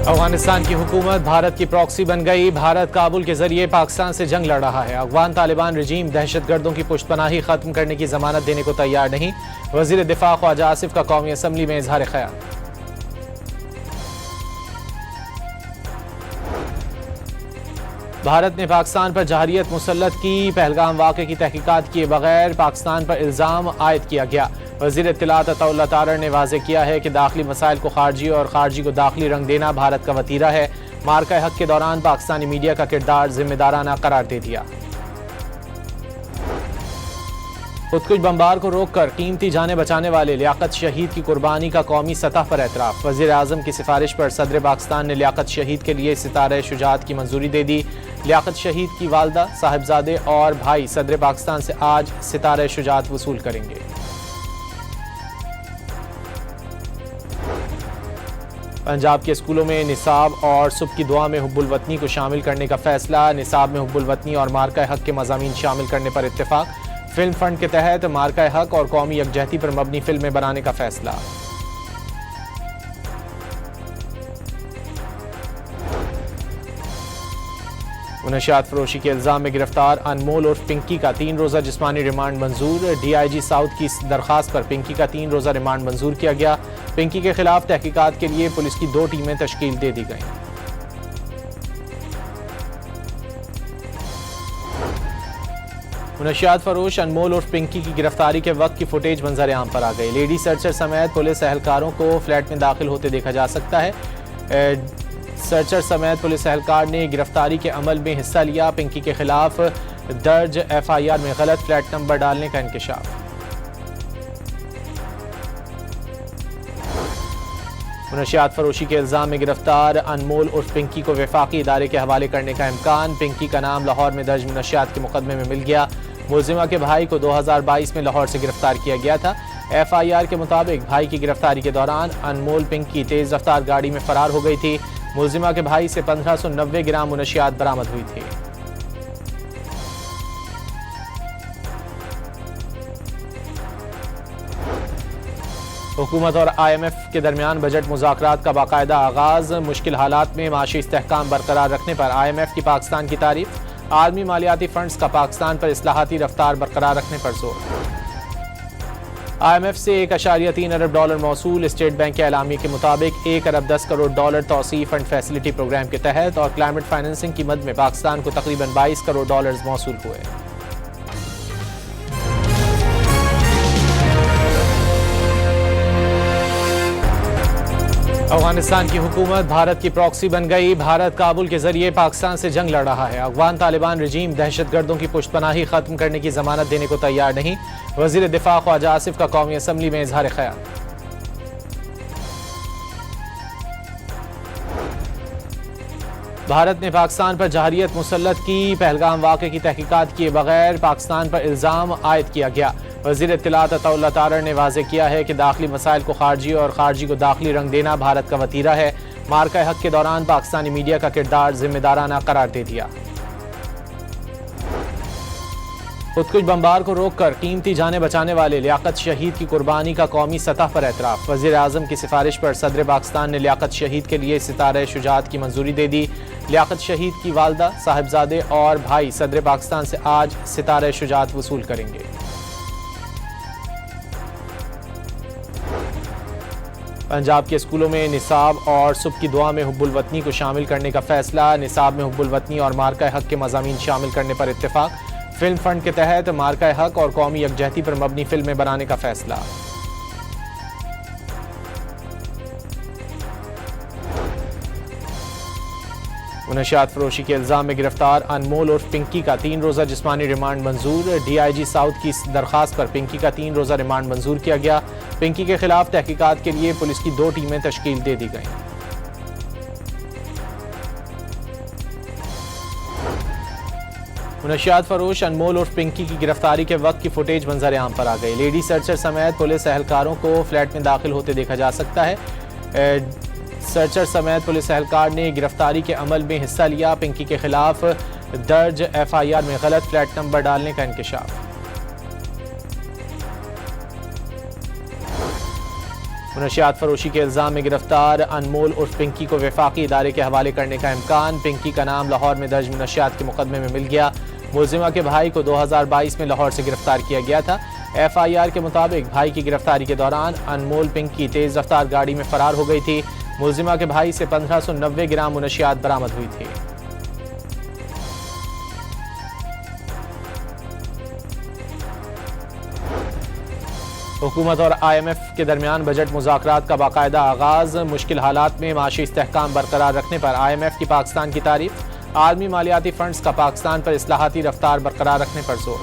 अफगानिस्तान की हुकूमत भारत की प्रॉक्सी बन गई। भारत काबुल के जरिए पाकिस्तान से जंग लड़ रहा है। अफगान तालिबान रजीम दहशतगर्दों की पुष्टपनाही खत्म करने की जमानत देने को तैयार नहीं। वजीर दिफा ख्वाजा आसिफ का कौमी असम्बली में इजहार ख्याल। भारत ने पाकिस्तान पर जहरियत मुसल्लत की। पहलगाम वाक़े की तहकीकात किए बगैर पाकिस्तान पर इल्ज़ाम आयद किया गया। वज़ीर इत्तलात अताउल्लाह तारर ने वाज़ेह किया है कि दाखिली मसाइल को खारजी और खारजी को दाखिली रंग देना भारत का वतीरा है। मार्का हक के दौरान पाकिस्तानी मीडिया का किरदार जिम्मेदाराना करार दे दिया। खुदकुश बमबार को रोककर कीमती जाने बचाने वाले लियाकत शहीद की कुर्बानी का कौमी सतह पर एतराफ़। वज़ीर आज़म की सिफारिश पर सदर पाकिस्तान ने लियाकत शहीद के लिए सितारे शुजात की मंजूरी दे दी। लियाकत शहीद की वालदा, साहिबजादे और भाई सदर पाकिस्तान से आज सितारे शुजात वसूल करेंगे। पंजाब के स्कूलों में निसाब और सुबह की दुआ में हुब्बुल वतनी को शामिल करने का फैसला। निसाब में हुब्बुल वतनी और मार्का हक के मज़ामीन शामिल करने पर इत्तेफाक। फिल्म फंड के तहत मार्का हक और कौमी यकजहती पर मबनी फिल्में बनाने का फैसला। मुनशियात फरोशी के इल्जाम में गिरफ्तार अनमोल और पिंकी का 3 रोज़ा जिस्मानी रिमांड मंजूर। DIG साउथ की दरखास्त पर पिंकी का 3 रोज़ा रिमांड मंजूर किया गया। पिंकी के खिलाफ तहकीकात के लिए पुलिस की 2 टीमें तश्कील दे दी गईं। मुनशियात फरोश अनमोल और पिंकी की गिरफ्तारी के वक्त की फुटेज मंजर आम पर आ गई। लेडी सर्चर समेत पुलिस एहलकारों को फ्लैट में दाखिल होते देखा जा सकता है। सर्चर समेत पुलिस एहलकार ने गिरफ्तारी के अमल में हिस्सा लिया। पिंकी के खिलाफ दर्ज FIR में गलत फ्लैट नंबर डालने का इंकशाफ। मुनशियात फरोशी के इल्जाम में गिरफ्तार अनमोल और पिंकी को वफाकी इदारे के हवाले करने का इम्कान। पिंकी का नाम लाहौर में दर्ज मुनशियात के मुकदमे में मिल गया। मुलजिमा के भाई को 2022 में लाहौर से गिरफ्तार किया गया था। FIR के मुताबिक भाई की गिरफ्तारी के दौरान अनमोल पिंकी तेज रफ्तार गाड़ी में फरार हो गई थी। मुलजिमा के भाई से 1590 ग्राम मुनशियात बरामद हुई थी। हुकूमत और IMF के दरमियान बजट मुज़ाकरात का बाकायदा आगाज। मुश्किल हालात में माशी इस्तेहकाम बरकरार रखने पर IMF की पाकिस्तान की तारीफ। आलमी मालियाती फंड्स का पाकिस्तान पर इस्लाहाती रफ्तार बरकरार रखने पर जोर। IMF से $1.3 अरब मौसूल। स्टेट बैंक के एलामिया के मुताबिक $1 अरब 10 करोड़ तौसीफ़ फंड फैसिलिटी प्रोग्राम के तहत और क्लाइमेट फाइनेंसिंग की मद में पाकिस्तान को तकरीबन $22 करोड़ मौसूल हुए। अफगानिस्तान की हुकूमत भारत की प्रॉक्सी बन गई। भारत काबुल के जरिए पाकिस्तान से जंग लड़ रहा है। अफगान तालिबान रजीम दहशतगर्दों की पुष्टपनाही खत्म करने की जमानत देने को तैयार नहीं। वजीर दिफा ख्वाजा आसिफ का कौमी असम्बली में इजहार ख्याल। भारत ने पाकिस्तान पर जहरियत मुसल्लत की। पहलगाम वाक़े की तहकीकात किए बगैर पाकिस्तान पर इल्ज़ाम आयद किया गया। वज़ीर इत्तलात अताउल्लाह तारर ने वाज़ेह किया है कि दाखिली मसाइल को खारजी और खारजी को दाखिली रंग देना भारत का वतीरा है। मार्का हक के दौरान पाकिस्तानी मीडिया का किरदार जिम्मेदाराना करार दे दिया। खुदकुश बमबार को रोककर कीमती जाने बचाने वाले लियाकत शहीद की कुर्बानी का कौमी सतह पर एतराफ़। वज़ीर आज़म की सिफारिश पर सदर पाकिस्तान ने लियाकत शहीद के लिए सितारे शुजात की मंजूरी दे दी। लियाकत शहीद की वालदा, साहिबजादे और भाई सदर पाकिस्तान से आज सितारे शुजात वसूल करेंगे। पंजाब के स्कूलों में निसाब और सुबह की दुआ में हुब्बुल वतनी को शामिल करने का फैसला। निसाब में हुब्बुल वतनी और मार्का हक के मज़ामीन शामिल करने पर इत्तेफाक। फिल्म फंड के तहत मार्का हक और कौमी यकजहती पर मबनी फिल्में बनाने का फैसला। मुनशियात फरोशी के इल्जाम में गिरफ्तार अनमोल और पिंकी का 3 रोज़ा जिस्मानी रिमांड मंजूर। DIG साउथ की दरखास्त पर पिंकी का 3 रोज़ा रिमांड मंजूर किया गया। पिंकी के खिलाफ तहकीकात के लिए पुलिस की 2 टीमें तश्कील दे दी गईं। मुनशियात फरोश अनमोल और पिंकी की गिरफ्तारी के वक्त की फुटेज मंजर आम पर आ गई। लेडी सर्चर समेत पुलिस एहलकारों को फ्लैट में दाखिल होते देखा जा सकता है। सर्चर समेत पुलिस एहलकार ने गिरफ्तारी के अमल में हिस्सा लिया। पिंकी के खिलाफ दर्ज FIR में गलत फ्लैट नंबर डालने का इंकशाफ। मुनशियात फरोशी के इल्ज़ाम में गिरफ्तार अनमोल उर्फ पिंकी को वफाकी इदारे के हवाले करने का इम्कान। पिंकी का नाम लाहौर में दर्ज मुनशियात के मुकदमे में मिल गया। मुलजिमा के भाई को 2022 में लाहौर से गिरफ्तार किया गया था। FIR के मुताबिक भाई की गिरफ्तारी के दौरान अनमोल पिंकी तेज रफ्तार गाड़ी में फरार हो गई थी। मुलजिमा के भाई से 1590 ग्राम मुनशियात बरामद हुई थी। हुकूमत और IMF के दरमियान बजट मुज़ाकरात का बाकायदा आगाज। मुश्किल हालात में माशी इस्तेहकाम बरकरार रखने पर IMF की पाकिस्तान की तारीफ। आलमी मालियाती फंड्स का पाकिस्तान पर इस्लाहाती रफ्तार बरकरार रखने पर जोर।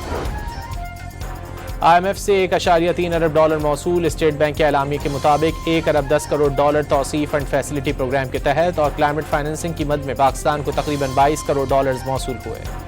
IMF से $1.3 अरब मौसूल। स्टेट बैंक के एलामी के मुताबिक 1 अरब 10 करोड़ डॉलर तौसीफ फंड फैसिलिटी प्रोग्राम के तहत और क्लाइमेट फाइनेंसिंग की मद में पाकिस्तान को तकरीबन $22 करोड़ मौसूल हुए।